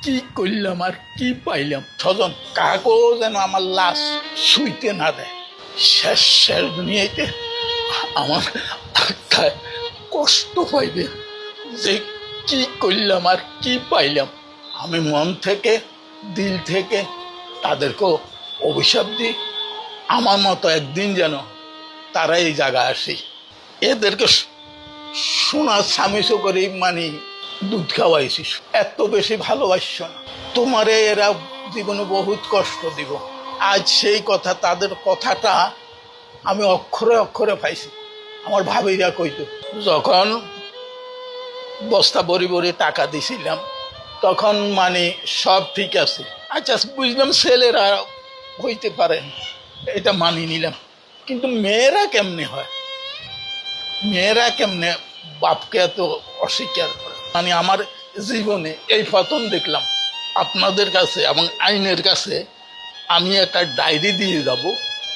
কি করলাম আর কি পাইলাম? স্বজন কাকেও যেন আমার লাশ শুইতে না দেয়। শেষ শেষ দুনিয়াতে আমার আত্মায় কষ্ট পাইবে যে কি করলাম আর কি পাইলাম। আমি মন থেকে দিল থেকে তাদেরকে অভিশাপ দিই, আমার মতো একদিন যেন তারা এই জায়গায় আসি। এদেরকে সোনার স্বামীসো করে মানে দুধ খাওয়াইছি, এত বেশি ভালোবাসছ না তোমারে, এরা জীবনে বহুত কষ্ট দিব। আজ সেই কথা, তাদের কথাটা আমি অক্ষরে অক্ষরে পাইছি। আমার ভাবিরা কইতো, যখন বস্তা বড়ি বড়ি টাকা দিছিলাম তখন মানে সব ঠিক আছে। আচ্ছা বুঝলাম ছেলেরা হইতে পারে, এটা মানি নিলাম, কিন্তু মেয়েরা কেমনে হয়? মেয়েরা কেমনে বাপকে এত অস্বীকার করে? মানে আমার জীবনে এই প্রথম দেখলাম। আপনাদের কাছে এবং আইনের কাছে আমি একটা ডায়েরি দিয়ে যাব,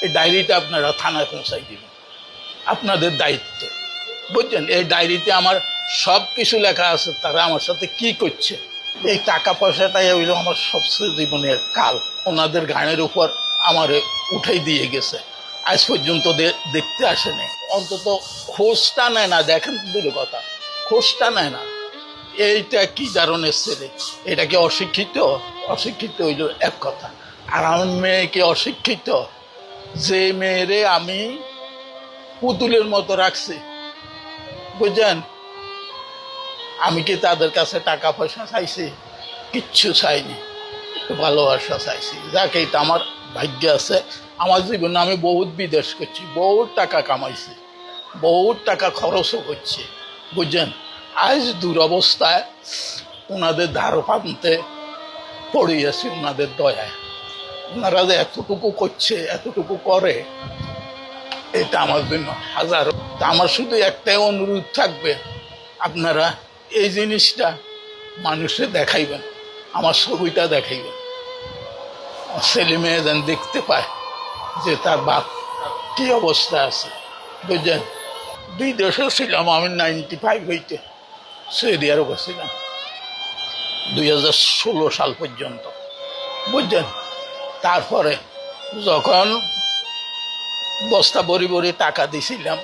এই ডায়েরিটা আপনারা থানায় পৌঁছাই দিবেন, আপনাদের দায়িত্ব, বুঝছেন? এই ডায়েরিতে আমার সব কিছু লেখা আছে, তারা আমার সাথে কি করছে। এই টাকা পয়সাটাই হইল আমার সবচেয়ে জীবনের কাল। ওনাদের গানের উপর আমার উঠাই দিয়ে গেছে, আজ পর্যন্ত দেখতে আসেনি, অন্তত খোঁজটা নেয় না। দেখেন দূরে কথা, খোঁজটা নেয় না। এইটা কি ধরনের ছেলে? এটা কি অশিক্ষিত? অশিক্ষিত হইল এক কথা, আর আমার মেয়ে কি অশিক্ষিত? যে মেয়েরে আমি পুতুলের মতো রাখছি, বুঝছেন? আমি কি তাদের কাছে টাকা পয়সা চাইছি? কিচ্ছু চাইনি, ভালোবাসা চাইছি। যাকে এটা আমার ভাগ্য আছে। আমার জীবনে আমি বহুত বিদেশ করছি, বহুত টাকা কামাইছি, বহুত টাকা খরচও করছি, বুঝছেন? আজ দুরবস্থায় ওনাদের ধারো পান্তে পড়ে আছি, ওনাদের দয়ায়। ওনারা যে এতটুকু করছে, এতটুকু করে, এটা আমার জন্য হাজারো। তা আমার শুধু একটাই অনুরোধ থাকবে, আপনারা এই জিনিসটা মানুষে দেখাইবেন, আমার ছবিটা দেখাইবেন, ছেলে মেয়ে যেন দেখতে পায় যে তার বাপ কি অবস্থা আছে, বুঝলেন? বিদেশে ছিলাম আমি 95 হইতে, সৌদি আরবে ছিলাম 2016 সাল পর্যন্ত, বুঝছেন? তারপরে যখন বস্তা বড়ি বড়ি টাকা দিছিলাম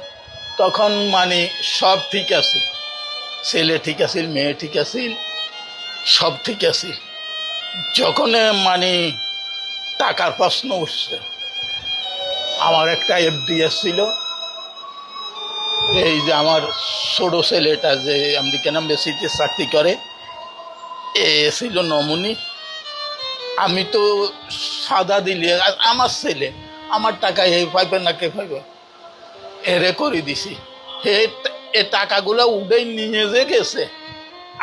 তখন মানে সব ঠিক আছে, ছেলে ঠিক আছিল, মেয়ে ঠিক আছিল, সব ঠিক আছে। যখন মানে টাকার প্রশ্ন উঠছে, আমার একটা এফডিএস ছিল, এই যে আমার ছোট ছেলেটা যে আমেরিকান এম্বাসিতে চাকরি করে, এ ছিল নমুনি। আমি তো সাদা দিলে আমার ছেলে আমার টাকা এই পাইবে না কে পাইবে, এরে করে দিছি। এ টাকাগুলো উঠে নিয়ে যে গেছে,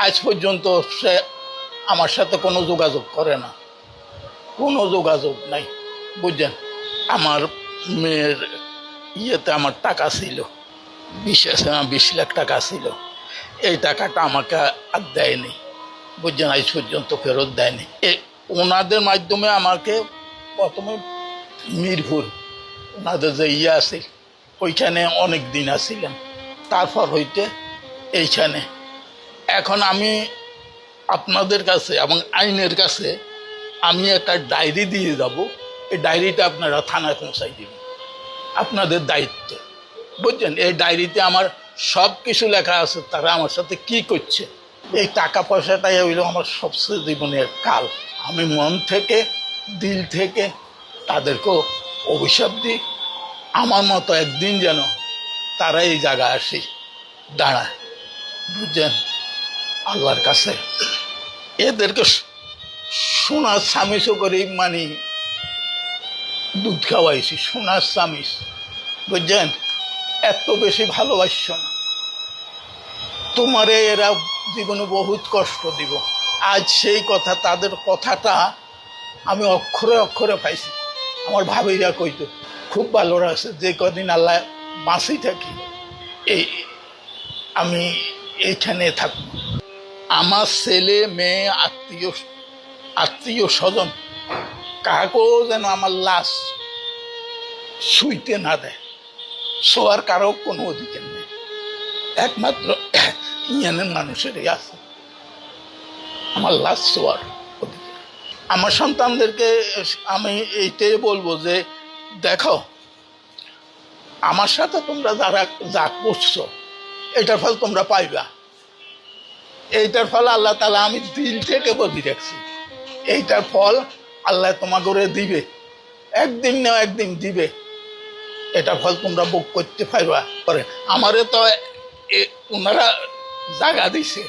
আজ পর্যন্ত সে আমার সাথে কোনো যোগাযোগ করে না, কোনো যোগাযোগ নাই, বুঝছেন? আমার মেয়ের ইয়েতে আমার টাকা ছিল, 20 লাখ টাকা ছিল। এই টাকাটা আমাকে আর দেয়নি, বুঝছেন? আজ পর্যন্ত ফেরত দেয়নি। ওনাদের মাধ্যমে আমাকে প্রথমে মিরপুর, ওনাদের যে ইয়ে আছে ওইখানে অনেক দিন আসছিলাম, তারপর হইতে এইখানে। এখন আমি আপনাদের কাছে এবং আইনের কাছে আমি একটা ডায়েরি দিয়ে যাব, এই ডায়েরিটা আপনারা থানায় পৌঁছাই দিবেন, আপনাদের দায়িত্ব, বুঝছেন? এই ডায়েরিতে আমার সব কিছু লেখা আছে, তারা আমার সাথে কি করছে। এই টাকা পয়সাটাই হইল আমার সবচেয়ে জীবনের কাল। আমি মন থেকে দিল থেকে তাদেরকেও অভিশাপ দিই, আমার মতো একদিন যেন তারা এই জায়গায় আসি দাঁড়ায়, বুঝছেন? আল্লাহর কাছে এদেরকে সোনার স্বামীসো করে মানে দুধ খাওয়াইছি, সোনার স্বামী, বুঝছেন? এত বেশি ভালোবাসছ না তোমারে, এরা জীবনে বহুত কষ্ট দিব। আজ সেই কথা, তাদের কথাটা আমি অক্ষরে অক্ষরে পাইছি। আমার ভাবিরা কইতো, খুব ভালো আছে, যে কদিন আল্লাহ বাঁচি থাকি এই আমি এইখানে থাকব। আমার ছেলে মেয়ে আত্মীয় স্বজন কাকেও যেন আমার লাশ শুইতে না দেয়, শোয়ার কারো কোনো অধিকার নেই, একমাত্র ইয়ানের মানুষেরই আছে আমার লাশ শোয়ার। আমার সন্তানদেরকে আমি এইটাই বলবো যে দেখো, আমার সাথে তোমরা যারা যা করছো এটার ফল তোমরা পাইবা। এইটার ফল আল্লাহ তাআলা আমি দিল থেকে বলি রাখছি, এইটার ফল আল্লাহ তোমাকে দিবে, একদিন না একদিন দিবে। এটার ফল তোমরা ভোগ করতে পারবা। পরে আমারে তো ওনারা জায়গা দিছে,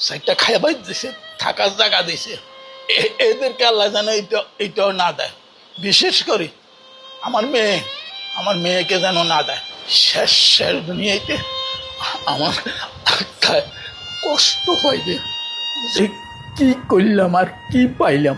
সেটা খাইবার দিছে, থাকার জায়গা দিছে, এদেরকে আল্লাহ যেন এইটাও না দেয়। বিশেষ করে আমার মেয়েকে যেন না দেয়। শেষ শেষ দুনিয়াতে আমার আত্মায় কষ্ট পাইবে যে কি করলাম আর কি পাইলাম।